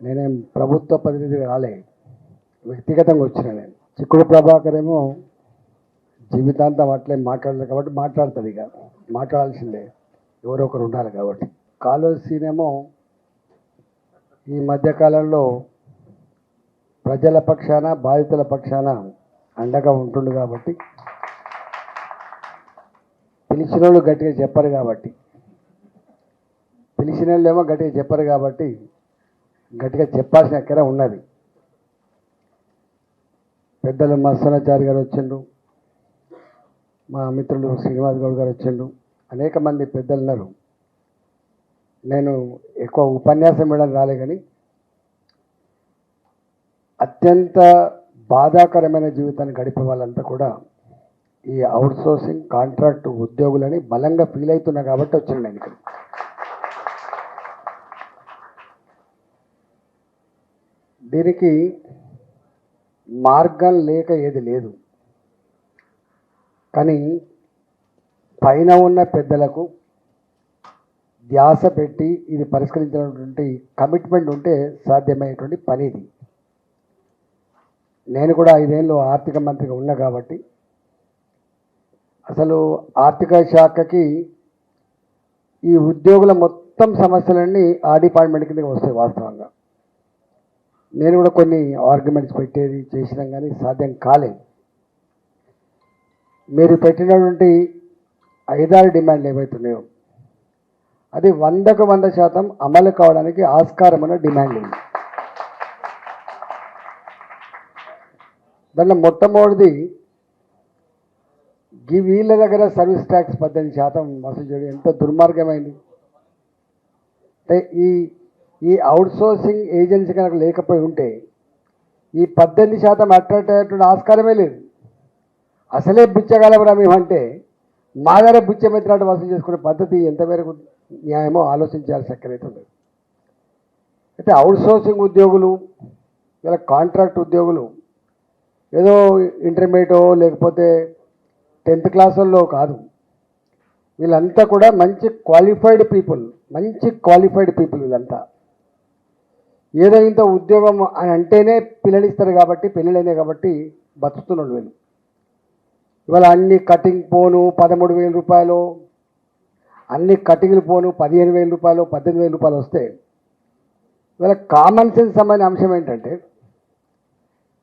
నేనేం ప్రభుత్వ ప్రతినిధి రాలే, వ్యక్తిగతంగా వచ్చిన. నేను చిక్కుడు ప్రభాకర్ ఏమో జీవితాంతం అట్లే మాట్లాడలేదు కాబట్టి మాట్లాడుతుంది, ఇక మాట్లాడాల్సిందే, ఎవరో ఒకరు ఉండాలి కాబట్టి. కాళోజీ సీనేమో ఈ మధ్యకాలంలో ప్రజల పక్షాన బాధితుల పక్షాన అండగా ఉంటుండు కాబట్టి, పిలిచిన వాళ్ళు గట్టిగా చెప్పరు కాబట్టి, పిలిచిన వాళ్ళు ఏమో గట్టిగా చెప్పరు కాబట్టి గట్టిగా చెప్పాల్సిన ఎక్కడ ఉన్నది. పెద్దలు మత్సనాచారి గారు వచ్చిండు, మా మిత్రులు శ్రీనివాస్ గౌడ్ గారు వచ్చిండు, అనేక మంది పెద్దలు ఉన్నారు. నేను ఎక్కువ ఉపన్యాసం ఇవ్వడం రాలే, కానీ అత్యంత బాధాకరమైన జీవితాన్ని గడిపే వాళ్ళంతా కూడా ఈ అవుట్సోర్సింగ్ కాంట్రాక్ట్ ఉద్యోగులని బలంగా ఫీల్ అవుతున్నా కాబట్టి వచ్చిన నేను ఇక్కడ. దీనికి మార్గం లేక ఏది లేదు, కానీ పైన ఉన్న పెద్దలకు ధ్యాస పెట్టి ఇది పరిష్కరించినటువంటి కమిట్మెంట్ ఉంటే సాధ్యమయ్యేటువంటి పని ఇది. నేను కూడా 5 ఏళ్ళు ఆర్థిక మంత్రిగా ఉన్నా కాబట్టి అసలు ఆర్థిక శాఖకి ఈ ఉద్యోగుల మొత్తం సమస్యలన్నీ ఆ డిపార్ట్మెంట్ కిందకి వస్తాయి. వాస్తవంగా నేను కూడా కొన్ని ఆర్గ్యుమెంట్స్ పెట్టేది చేసినాం, కానీ సాధ్యం కాలేదు. మీరు పెట్టినటువంటి 5-6 డిమాండ్లు ఏవైతున్నాయో అది 100కు 100% అమలు కావడానికి ఆస్కారం ఉన్న డిమాండ్ ఉంది. దాంట్లో మొట్టమొదటిది వీళ్ళ దగ్గర సర్వీస్ ట్యాక్స్ 18% వసూలు చేయడం ఎంత దుర్మార్గమైంది. అంటే ఈ అవుట్సోర్సింగ్ ఏజెన్సీ కనుక లేకపోయి ఉంటే ఈ 18% అట్రాక్ట్ అయ్యేటువంటి ఆస్కారమే లేదు. అసలే బిచ్చగలవరా మేమంటే మా దగ్గర బిచ్చమెత్తినట్టు వసూలు చేసుకునే పద్ధతి ఎంతవరకు న్యాయమో ఆలోచించాల్సి ఎక్కడైతుంది. అయితే అవుట్సోర్సింగ్ ఉద్యోగులు ఇలా కాంట్రాక్ట్ ఉద్యోగులు ఏదో ఇంటర్మీడియటో లేకపోతే 10th క్లాసుల్లో కాదు, వీళ్ళంతా కూడా మంచి క్వాలిఫైడ్ పీపుల్ వీళ్ళంతా. ఏదో ఇంత ఉద్యోగం అని అంటేనే పిల్లనిస్తారు కాబట్టి, పెళ్ళిళ్ళైనాయి కాబట్టి బతుకుతున్నాడు వీళ్ళు. ఇవాళ అన్ని కటింగ్ పోను 13,000 రూపాయలు, అన్ని కటింగ్లు పోను 15,000 రూపాయలు, 18,000 రూపాయలు వస్తే ఇవాళ కామన్ సెన్స్ సంబంధించిన అంశం ఏంటంటే,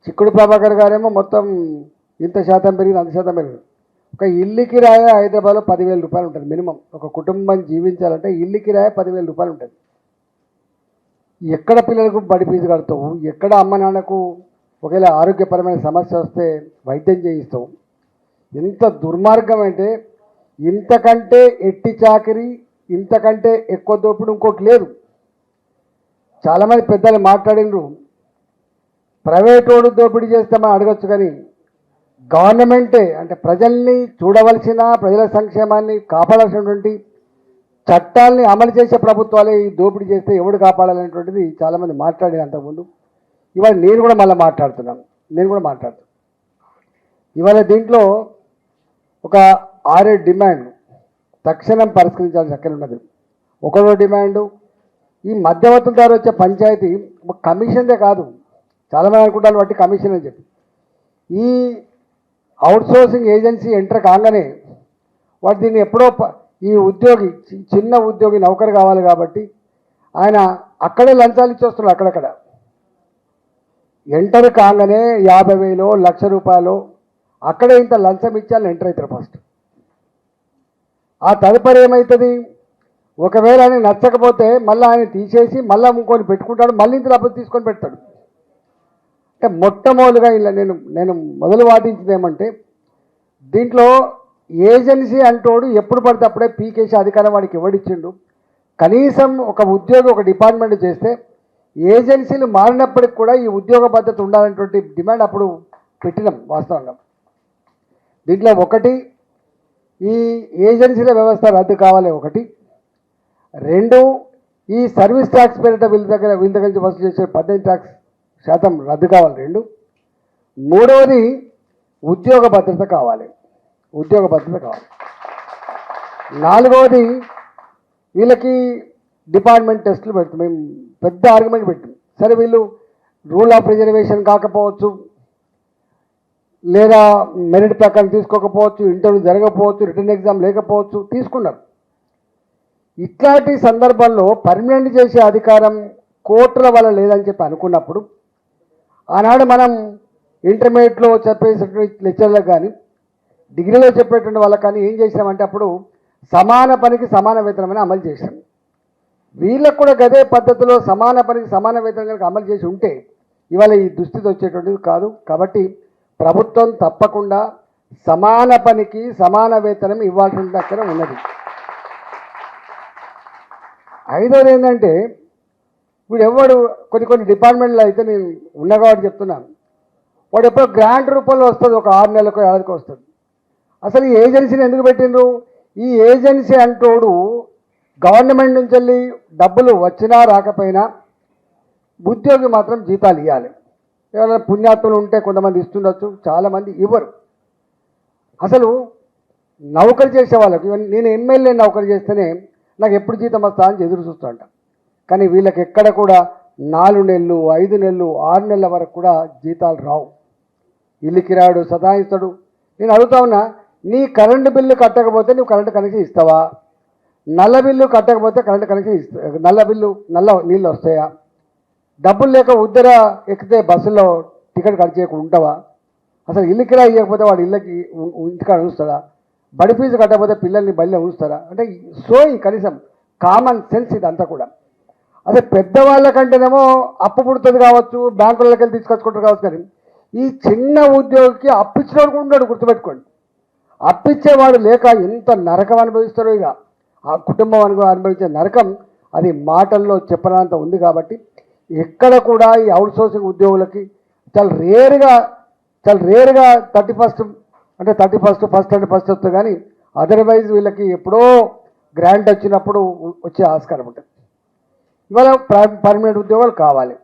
చిక్కుడు ప్రభాకర్ గారేమో మొత్తం ఇంత శాతం పెరిగింది, అంత శాతం పెరిగింది. ఒక ఇల్లు కిరాయి హైదరాబాద్లో 10,000 రూపాయలు ఉంటుంది మినిమం. ఒక కుటుంబం జీవించాలంటే ఇల్లు కిరాయి 10,000 రూపాయలు ఉంటుంది. ఎక్కడ పిల్లలకు బడి ఫీజు కడతావు, ఎక్కడ అమ్మ నాన్నకు ఒకవేళ ఆరోగ్యపరమైన సమస్య వస్తే వైద్యం చేయిస్తావు. ఎంత దుర్మార్గం అంటే, ఇంతకంటే ఎట్టి చాకరీ, ఇంతకంటే ఎక్కువ దోపిడి ఇంకోటి లేదు. చాలామంది పెద్దలు మాట్లాడినరు, ప్రైవేటోడు దోపిడీ చేస్తామని అడగచ్చు, కానీ గవర్నమెంటే అంటే ప్రజల్ని చూడవలసిన, ప్రజల సంక్షేమాన్ని కాపాడాల్సినటువంటి చట్టాలని అమలు చేసే ప్రభుత్వాలే ఈ దోపిడీ చేస్తే ఎవడు కాపాడాలనేటువంటిది చాలామంది మాట్లాడేది అంతకుముందు. ఇవాళ నేను కూడా మాట్లాడుతున్నాను. ఇవాళ దీంట్లో ఒక 6-7 డిమాండ్ తక్షణం పరిష్కరించాల్సిన అక్కడ ఉన్నది. ఒకటో డిమాండు, ఈ మధ్యవర్తుల ద్వారా వచ్చే పంచాయతీ కమిషన్దే కాదు, చాలామంది అనుకుంటారు బట్టి కమిషన్ అని చెప్పి. ఈ అవుట్సోర్సింగ్ ఏజెన్సీ ఎంటర్ కాగానే వాడు దీన్ని ఎప్పుడో ఈ ఉద్యోగి చిన్న ఉద్యోగి నౌకరు కావాలి కాబట్టి ఆయన అక్కడే లంచాలు ఇచ్చేస్తున్నాడు. అక్కడక్కడ ఎంటర్ కాగానే 50,000 1,00,000 రూపాయలు అక్కడే ఇంత లంచం ఇచ్చాలని ఎంటర్ అవుతారు ఫస్ట్. ఆ తదుపరి ఏమవుతుంది, ఒకవేళ ఆయన నచ్చకపోతే మళ్ళీ ఆయన తీసేసి మళ్ళీ ఇంకొని పెట్టుకుంటాడు, మళ్ళీ ఇంత డబ్బులు తీసుకొని పెడతాడు. అంటే మొట్టమొదటిగా ఇలా నేను మొదలు వాదించింది ఏమంటే, దీంట్లో ఏజెన్సీ అంటోడు ఎప్పుడు పడితే అప్పుడే పీకేసే అధికారం వాడికి ఎవడిచ్చిండు. కనీసం ఒక ఉద్యోగి ఒక డిపార్ట్మెంట్ చేస్తే ఏజెన్సీలు మారినప్పటికి కూడా ఈ ఉద్యోగ భద్రత ఉండాలనేటువంటి డిమాండ్ అప్పుడు పెట్టినాం. వాస్తవంగా దీంట్లో ఒకటి, ఈ ఏజెన్సీల వ్యవస్థ రద్దు కావాలి ఒకటి. 2, ఈ సర్వీస్ ట్యాక్స్ పేరిట వీళ్ళ దగ్గర నుంచి వసూలు చేసే 18% రద్దు కావాలి 2. మూడవది ఉద్యోగ భద్రత కావాలి. 4వది వీళ్ళకి డిపార్ట్మెంట్ టెస్టులు పెడుతుంది. మేము పెద్ద ఆర్గ్యుమెంట్ పెట్టాం, సరే వీళ్ళు రూల్ ఆఫ్ రిజర్వేషన్ కాకపోవచ్చు, లేదా మెరిట్ ప్రకారం తీసుకోకపోవచ్చు, ఇంటర్వ్యూ జరగకపోవచ్చు, రిటర్న్ ఎగ్జామ్ లేకపోవచ్చు, తీసుకున్నారు. ఇట్లాంటి సందర్భంలో పర్మనెంట్ చేసే అధికారం కోర్టుల వల్ల లేదని చెప్పి అనుకున్నప్పుడు ఆనాడు మనం ఇంటర్మీడియట్లో చెప్పేటువంటి లెక్చర్లకు కానీ డిగ్రీలో చెప్పేటువంటి వాళ్ళకి కానీ ఏం చేసినామంటే అప్పుడు సమాన పనికి సమాన వేతనం అమలు చేశాం. వీళ్ళకు కూడా గదే పద్ధతిలో సమాన పనికి సమాన వేతనం కనుక అమలు చేసి ఉంటే ఇవాళ ఈ దుస్థితి వచ్చేటువంటిది కాదు. కాబట్టి ప్రభుత్వం తప్పకుండా సమాన పనికి సమాన వేతనం ఇవ్వాల్సిన దగ్గర ఉన్నది. ఐదోది ఏంటంటే ఇప్పుడు ఎవడు కొన్ని డిపార్ట్మెంట్లో అయితే నేను ఉన్న కాబట్టి చెప్తున్నాను, వాడు ఎప్పుడో గ్రాంట్ రూపంలో వస్తుంది, ఒక 6 నెలలకు 7 నెలలకు వస్తుంది. అసలు ఈ ఏజెన్సీని ఎందుకు పెట్టిండ్రు? ఈ ఏజెన్సీ అంటోడు గవర్నమెంట్ నుంచి వెళ్ళి డబ్బులు వచ్చినా రాకపోయినా ఉద్యోగి మాత్రం జీతాలు ఇవ్వాలి. ఎవరైనా పుణ్యాత్తులు ఉంటే కొంతమంది ఇస్తుండొచ్చు, చాలామంది ఇవ్వరు. అసలు నౌకరు చేసే వాళ్ళకి నేను ఎమ్మెల్యే నౌకరు చేస్తేనే నాకు ఎప్పుడు జీతం వస్తా అని ఎదురు చూస్తూ ఉంటాను. కానీ వీళ్ళకి ఎక్కడ కూడా 4 నెలలు 5 నెలలు 6 నెలల వరకు కూడా జీతాలు రావు. ఇల్లు కిరాడు సతాయిస్తాడు. నేను అడుగుతా ఉన్నా, నీ కరెంటు బిల్లు కట్టకపోతే నువ్వు కరెంటు కనెక్షన్ ఇస్తావా? నల్ల బిల్లు కట్టకపోతే కరెంటు కనెక్షన్ నల్ల నీళ్ళు వస్తాయా? డబ్బులు లేక ఉద్దర ఎక్కితే బస్సులో టికెట్ కట్ చేయకుండా ఉంటావా? అసలు ఇల్లు కిరా ఇవ్వకపోతే వాడు ఇంటికాడ ఉంచుతాడా? బడి ఫీజు కట్టకపోతే పిల్లల్ని బడిలో ఉంచుతారా? అంటే సోయి కనీసం కామన్ సెన్స్ ఇదంతా కూడా. అదే పెద్దవాళ్ళకంటేనేమో అప్పు పుడుతుంది కావచ్చు, బ్యాంకులకి వెళ్ళి తీసుకొచ్చుకుంటారు కావచ్చు. కానీ ఈ చిన్న ఉద్యోగికి అప్పిచ్చినోడు కూడా ఉంటాడు, గుర్తుపెట్టుకోండి. అప్పిచ్చేవాడు లేక ఎంత నరకం అనుభవిస్తారో, ఇక ఆ కుటుంబం అనుభవించే నరకం అది మాటల్లో చెప్పనంత ఉంది. కాబట్టి ఎక్కడ కూడా ఈ అవుట్సోర్సింగ్ ఉద్యోగులకి చాలా రేరుగా 31st అంటే 31st ఫస్ట్ వస్తుంది. కానీ అదర్వైజ్ వీళ్ళకి ఎప్పుడో గ్రాంట్ వచ్చినప్పుడు వచ్చే ఆస్కారం ఉంటుంది. ఇవాళ పర్మనెంట్ ఉద్యోగాలు కావాలి,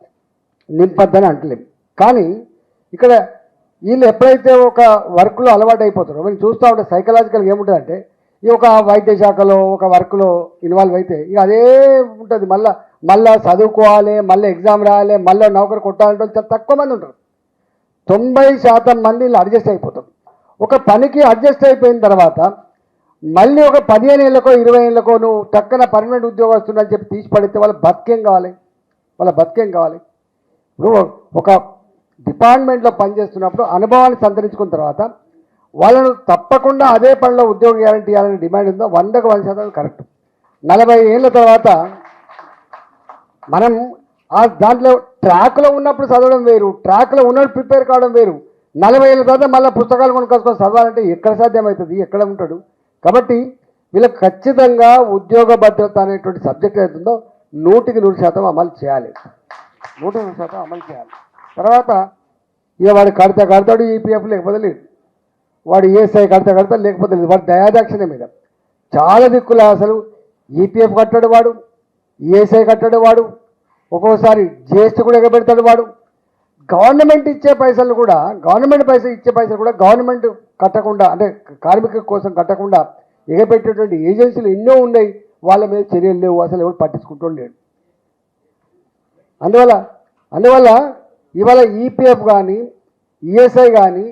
నింపద్దని అంటలేము. కానీ ఇక్కడ వీళ్ళు ఎప్పుడైతే ఒక వర్క్లో అలవాటు అయిపోతారో, మనం చూస్తూ ఉంటే సైకలాజికల్గా ఏముంటుందంటే, ఈ ఒక వైద్య శాఖలో ఒక వర్క్లో ఇన్వాల్వ్ అయితే ఇక అదే ఉంటుంది. మళ్ళీ చదువుకోవాలి, మళ్ళీ ఎగ్జామ్ రాయాలి, మళ్ళీ నౌకరు కొట్టాలంటే చాలా తక్కువ మంది ఉంటారు. 90% మంది ఇలా అడ్జస్ట్ అయిపోతారు. ఒక పనికి అడ్జస్ట్ అయిపోయిన తర్వాత మళ్ళీ ఒక 15 ఏళ్ళకో 20 ఏళ్ళకో నువ్వు టక్కన పర్మనెంట్ ఉద్యోగం వస్తుందని చెప్పి తీసి పడితే వాళ్ళ బతికేం కావాలి? ఇప్పుడు ఒక డిపార్ట్మెంట్లో పనిచేస్తున్నప్పుడు అనుభవాన్ని సంతరించుకున్న తర్వాత వాళ్ళను తప్పకుండా అదే పనిలో ఉద్యోగ గ్యారంటీ ఇవ్వాలని డిమాండ్ ఉందో 100కు 100% కరెక్ట్. 40 ఏళ్ళ తర్వాత మనం దాంట్లో ట్రాక్లో ఉన్నప్పుడు చదవడం వేరు, ట్రాక్లో ఉన్నప్పుడు ప్రిపేర్ కావడం వేరు. 40 ఏళ్ళ తర్వాత మళ్ళీ పుస్తకాలు కొనుక్కొచ్చుకొని చదవాలంటే ఎక్కడ సాధ్యమవుతుంది? ఎక్కడ ఉంటాడు? కాబట్టి వీళ్ళకి ఖచ్చితంగా ఉద్యోగ భద్రత అనేటువంటి సబ్జెక్ట్ అవుతుందో 100కి 100% అమలు చేయాలి. 100% అమలు చేయాలి. తర్వాత ఇక వాడు కడతాడు ఈపీఎఫ్, లేకపోతే లేదు. వాడు ఈఎస్ఐ కడతాడు, లేకపోతే లేదు. వాడు దయాదాక్షిణ్య మీద చాలా దిక్కుల అసలు ఈపీఎఫ్ కట్టాడు వాడు, ఈఎస్ఐ కట్టాడు వాడు, ఒక్కోసారి జిఎస్టీ కూడా ఎగబెడతాడు వాడు. గవర్నమెంట్ ఇచ్చే పైసలు కూడా గవర్నమెంట్ కట్టకుండా, అంటే కార్మికుల కోసం కట్టకుండా ఎగబెట్టేటువంటి ఏజెన్సీలు ఎన్నో ఉన్నాయి. వాళ్ళ మీద చర్యలు లేవు, అసలు ఎవరు పట్టించుకుంటూ లేడు. అందువల్ల ఇవాళ ఈపీఎఫ్ కానీ ఈఎస్ఐ కానీ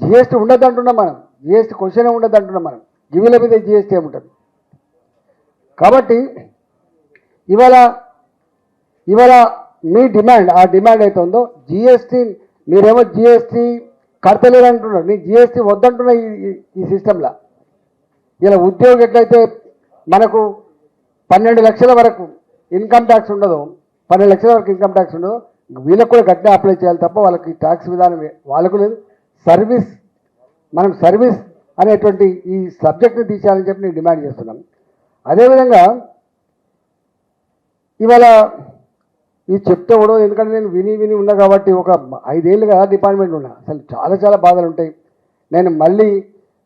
జిఎస్టీ ఉండదు అంటున్నాం మనం. జిఎస్టీ క్వశ్చన్ ఉండదు అంటున్నాం మనం. గివిల మీద జిఎస్టీ ఏముంటుంది? కాబట్టి ఇవాళ మీ ఆ డిమాండ్ అయితే ఉందో జిఎస్టీ, మీరేమో జిఎస్టీ కడతలేరు అంటున్నారు, నీ జిఎస్టీ వద్దంటున్నా ఈ సిస్టంలో. ఇలా ఉద్యోగం ఎట్లయితే మనకు 12 లక్షల వరకు ఇన్కమ్ ట్యాక్స్ ఉండదో, 12 లక్షల వరకు ఇన్కమ్ ట్యాక్స్ ఉండదో, వీళ్ళకు కూడా గట్టిగా అప్లై చేయాలి తప్ప వాళ్ళకి ట్యాక్స్ విధానం వాళ్ళకు లేదు. మనం సర్వీస్ అనేటువంటి ఈ సబ్జెక్ట్ని తీసేయాలని చెప్పి నేను డిమాండ్ చేస్తున్నాం. అదేవిధంగా ఇవాళ ఇది చెప్తే కూడా, ఎందుకంటే నేను విని ఉన్నా కాబట్టి ఒక 5 ఏళ్ళుగా డిపార్ట్మెంట్ ఉన్నా, అసలు చాలా బాధలు ఉంటాయి. నేను మళ్ళీ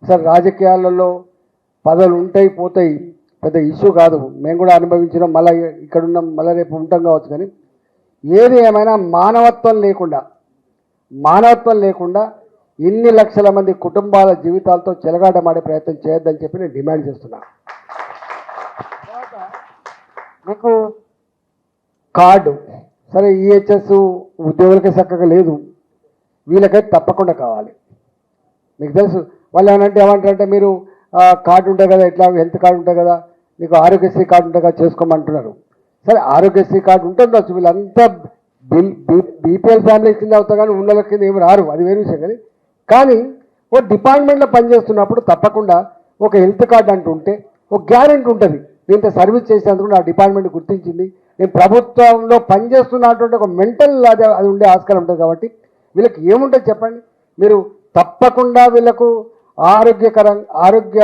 అసలు రాజకీయాలలో పదవులు ఉంటాయి పోతాయి, పెద్ద ఇష్యూ కాదు. మేము కూడా అనుభవించినాం, మళ్ళీ ఇక్కడ ఉన్నాం, మళ్ళీ రేపు ఉంటాం కావచ్చు. కానీ ఏది ఏమైనా మానవత్వం లేకుండా ఇన్ని లక్షల మంది కుటుంబాల జీవితాలతో చెలగాటమాడే ప్రయత్నం చేయొద్దని చెప్పి నేను డిమాండ్ చేస్తున్నాను. మీకు కార్డు సరే ఈహెచ్ఎస్ ఉద్యోగులకే చక్కగా లేదు, వీళ్ళకైతే తప్పకుండా కావాలి. మీకు తెలుసు వాళ్ళు ఏమంటారంటే మీరు కార్డు ఉంటుంది కదా, ఎట్లా హెల్త్ కార్డు ఉంటుంది కదా, మీకు ఆరోగ్యశ్రీ కార్డు ఉంటుంది కదా చేసుకోమంటున్నారు. సరే ఆరోగ్యశ్రీ కార్డు ఉంటుండొచ్చు, వీళ్ళంతా బీపీఎల్ ఫ్యామిలీ కింద అవుతా కానీ ఉన్నల కింద ఏమి రారు, అది వేరే విషయం. కానీ ఓ డిపార్ట్మెంట్లో పనిచేస్తున్నప్పుడు తప్పకుండా ఒక హెల్త్ కార్డు అంటూ ఉంటే ఒక గ్యారెంటీ ఉంటుంది, దీంతో సర్వీస్ చేసేందుకు నా డిపార్ట్మెంట్ గుర్తించింది, నేను ప్రభుత్వంలో పనిచేస్తున్నటువంటి ఒక మెంటల్ అది ఉండే ఆస్కారం ఉంటుంది. కాబట్టి వీళ్ళకి ఏముంటుంది చెప్పండి, మీరు తప్పకుండా వీళ్ళకు ఆరోగ్య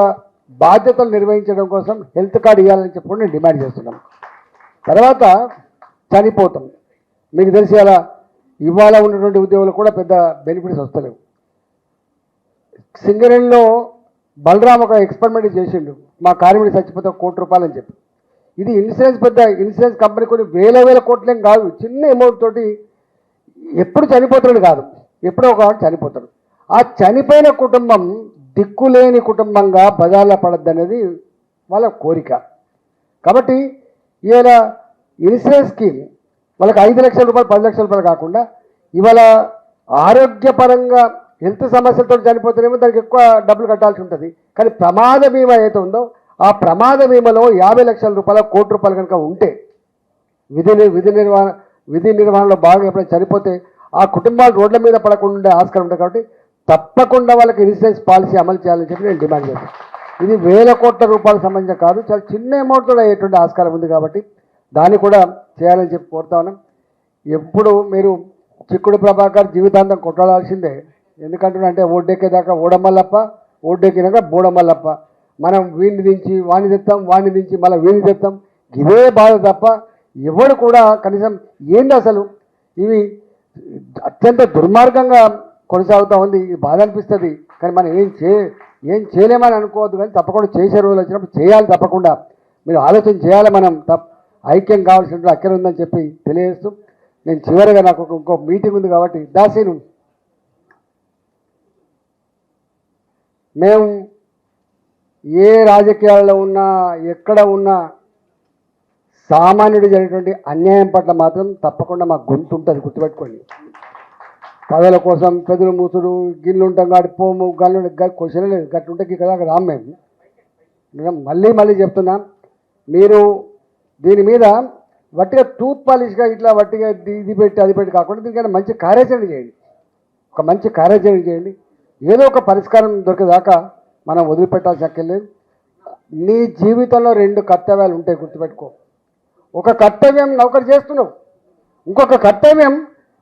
బాధ్యతలు నిర్వహించడం కోసం హెల్త్ కార్డు ఇవ్వాలని చెప్పి నేను డిమాండ్ చేస్తున్నాను. తర్వాత చనిపోతాం, మీకు తెలిసి అలా ఇవాళ ఉన్నటువంటి ఉద్యోగులు కూడా పెద్ద బెనిఫిట్స్ వస్తలేవు. సింగరేణిలో బలరామ్ ఒక ఎక్స్పెరిమెంట్ చేసిండు, మా కార్మికుడు చచ్చిపోతే ₹1,00,00,000 అని చెప్పి. ఇది పెద్ద ఇన్సూరెన్స్ కంపెనీ కొన్ని వేల కోట్లేం కాదు, చిన్న అమౌంట్ తోటి ఎప్పుడు చనిపోతాడు కాదు, ఎప్పుడో ఒక చనిపోతాడు. ఆ చనిపోయిన కుటుంబం దిక్కులేని కుటుంబంగా బజార్లో పడద్దనేది వాళ్ళ కోరిక. కాబట్టి ఇవాళ ఇన్సూరెన్స్ స్కీమ్ వాళ్ళకి ₹5 లక్షల ₹10 లక్షల కాకుండా ఇవాళ ఆరోగ్యపరంగా హెల్త్ సమస్యలతో చనిపోతేనేమో దానికి ఎక్కువ డబ్బులు కట్టాల్సి ఉంటుంది. కానీ ప్రమాద బీమా ఏదైతే ఉందో ఆ ప్రమాద బీమాలో ₹50 లక్షల ₹1,00,00,000 కనుక ఉంటే విధి నిర్వహణలో భాగంగా ఎప్పుడైనా చనిపోతే ఆ కుటుంబాలు రోడ్ల మీద పడకుండా ఉండే ఆస్కారం ఉంటుంది. కాబట్టి తప్పకుండా వాళ్ళకి ఇన్సూరెన్స్ పాలసీ అమలు చేయాలని చెప్పి నేను డిమాండ్ చేస్తాను. ఇది ₹1,000 కోట్ల సంబంధించిన కాదు, చాలా చిన్న అమౌంట్తో అయ్యేటువంటి ఆస్కారం ఉంది. కాబట్టి దాన్ని కూడా చేయాలని చెప్పి కోరుతా ఉన్నాం. ఎప్పుడు మీరు చిక్కుడు ప్రభాకర్ జీవితాంతం కొట్టాడాల్సిందే, ఎందుకంటే ఓడ్డెక్కేదాకా ఓడమల్లప్ప, ఓడ్డెక్కినాక బోడమల్లప్ప. మనం వీడిని దించి వాడిని తెస్తాం, వాడిని దించి మళ్ళీ వీడిని తెస్తాం, ఇదే బాధ తప్ప ఎవడు కూడా కనీసం ఏంది అసలు ఇవి అత్యంత దుర్మార్గంగా కొనసాగుతూ ఉంది. ఇది బాధ అనిపిస్తుంది. కానీ మనం ఏం చేయలేమని అనుకోవద్దు, కానీ తప్పకుండా చేసే రోజులు వచ్చినప్పుడు చేయాలి. తప్పకుండా మీరు ఆలోచన చేయాలి. మనం ఐక్యం కావాల్సిన అక్కర ఉందని చెప్పి తెలియజేస్తూ నేను చివరిగా నాకు ఇంకో మీటింగ్ ఉంది కాబట్టి దాసీను మేము ఏ రాజకీయాల్లో ఉన్నా ఎక్కడ ఉన్నా సామాన్యుడు జరిగినటువంటి అన్యాయం పట్ల మాత్రం తప్పకుండా మాకు గొంతు ఉంటుంది, గుర్తుపెట్టుకోండి. పదవుల కోసం పెదలు మూసుడు గిన్నెలు ఉంటాం కాబట్టి పోము గల్లు క్వశ్చన్ లేదు, గట్టుంటే ఇక్కడ రామ్. మేము మళ్ళీ చెప్తున్నాం, మీరు దీని మీద వట్టిగా టూత్ పాలిష్గా ఇట్లా వట్టిగా ఇది పెట్టి అది పెట్టి కాకుండా దీనికైనా మంచి కార్యాచరణ చేయండి, ఒక మంచి కార్యాచరణ చేయండి. ఏదో ఒక పరిష్కారం దొరికేదాకా మనం వదిలిపెట్టాల్సి అక్కర్లేదు. నీ జీవితంలో 2 కర్తవ్యాలు ఉంటాయి, గుర్తుపెట్టుకో. ఒక కర్తవ్యం నౌకరు చేస్తున్నావు, ఇంకొక కర్తవ్యం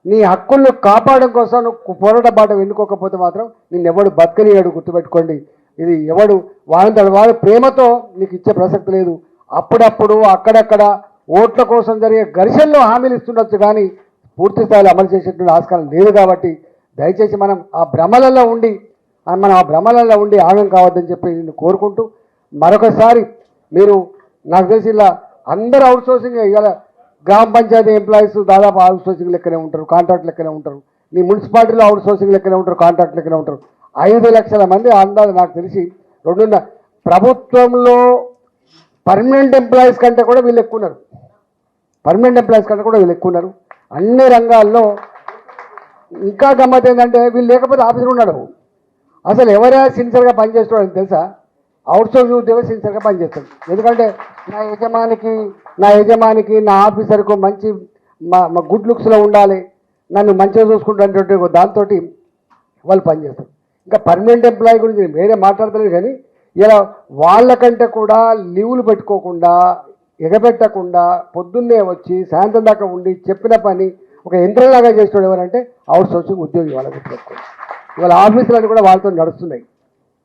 నీ హక్కులను కాపాడడం కోసం నువ్వు పోరాట బాట ఎన్నుకోకపోతే మాత్రం నిన్నెవడు బతకనియాడు, గుర్తుపెట్టుకోండి. ఇది ఎవడు వాడు ప్రేమతో నీకు ఇచ్చే ప్రసక్తి లేదు. అప్పుడప్పుడు అక్కడక్కడ ఓట్ల కోసం జరిగే ఘర్షణలో హామీలు ఇస్తుండొచ్చు, కానీ పూర్తి స్థాయిలో అమలు చేసేటువంటి ఆస్కారం లేదు. కాబట్టి దయచేసి మనం ఆ భ్రమలలో ఉండి ఆగం కావద్దని చెప్పి నేను కోరుకుంటూ మరొకసారి మీరు నాకు తెలిసి ఇలా అందరూ అవుట్సోర్సింగ్ ఇవాళ గ్రామ పంచాయతీ ఎంప్లాయీస్ దాదాపు అవుట్సోర్సింగ్ లెక్కనే ఉంటారు, కాంట్రాక్ట్ లెక్కనే ఉంటారు. నీ మున్సిపాలిటీలో అవుట్సోర్సింగ్ లెక్కనే ఉంటారు, కాంట్రాక్ట్ లెక్కనే ఉంటారు. 5 లక్షల మంది అందాలు నాకు తెలిసి ప్రభుత్వంలో పర్మనెంట్ ఎంప్లాయీస్ కంటే కూడా వీళ్ళు ఎక్కువ ఉన్నారు. అన్ని రంగాల్లో ఇంకా గమ్మత్ ఏంటంటే వీళ్ళు లేకపోతే ఆఫీసర్ ఉన్నాడు. అసలు ఎవరైనా సిన్సియర్గా పనిచేస్తున్నాడు తెలుసా? అవుట్సోర్సింగ్ ఉద్యోగం సిన్సియర్గా పనిచేస్తాడు. ఎందుకంటే నా యజమానికి నా ఆఫీసర్కు మంచి మా గుడ్ లుక్స్లో ఉండాలి, నన్ను మంచిగా చూసుకుంటున్నటువంటి దాంతో వాళ్ళు పనిచేస్తారు. ఇంకా పర్మనెంట్ ఎంప్లాయీ గురించి నేను వేరే మాట్లాడతలేదు, కానీ ఇలా వాళ్ళకంటే కూడా లీవులు పెట్టుకోకుండా ఎగబెట్టకుండా పొద్దున్నే వచ్చి సాయంత్రం దాకా ఉండి చెప్పిన పని ఒక యంత్రంలాగా చేసేవాడు ఎవరంటే అవుట్సోర్సింగ్ ఉద్యోగి. వాళ్ళకి పెట్టుకోండి. ఇవాళ ఆఫీసులన్నీ కూడా వాళ్ళతో నడుస్తున్నాయి.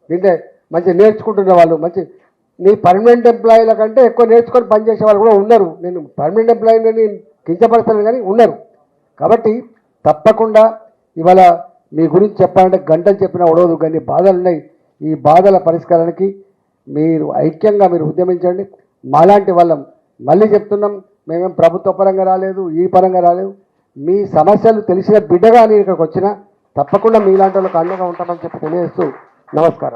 దీంట్లో మంచిగా నేర్చుకుంటున్న వాళ్ళు నీ పర్మనెంట్ ఎంప్లాయీల కంటే ఎక్కువ నేర్చుకొని పనిచేసే వాళ్ళు కూడా ఉన్నారు. నేను పర్మనెంట్ ఎంప్లాయీని కించపరుస్తాను కానీ ఉన్నారు. కాబట్టి తప్పకుండా ఇవాళ మీ గురించి చెప్పాలంటే గంటలు చెప్పినా ఉడవదు, కానీ బాధలు ఉన్నాయి. ఈ బాధల పరిష్కారానికి మీరు ఐక్యంగా ఉద్యమించండి. మాలాంటి వాళ్ళం మళ్ళీ చెప్తున్నాం, మేమేం ప్రభుత్వ పరంగా రాలేదు, ఈ పరంగా రాలేదు. మీ సమస్యలు తెలిసిన బిడ్డగా నేను ఇక్కడికి వచ్చినా తప్పకుండా మీలాంటి వాళ్ళకి అండగా ఉంటామని చెప్పి తెలియజేస్తూ నమస్కారం.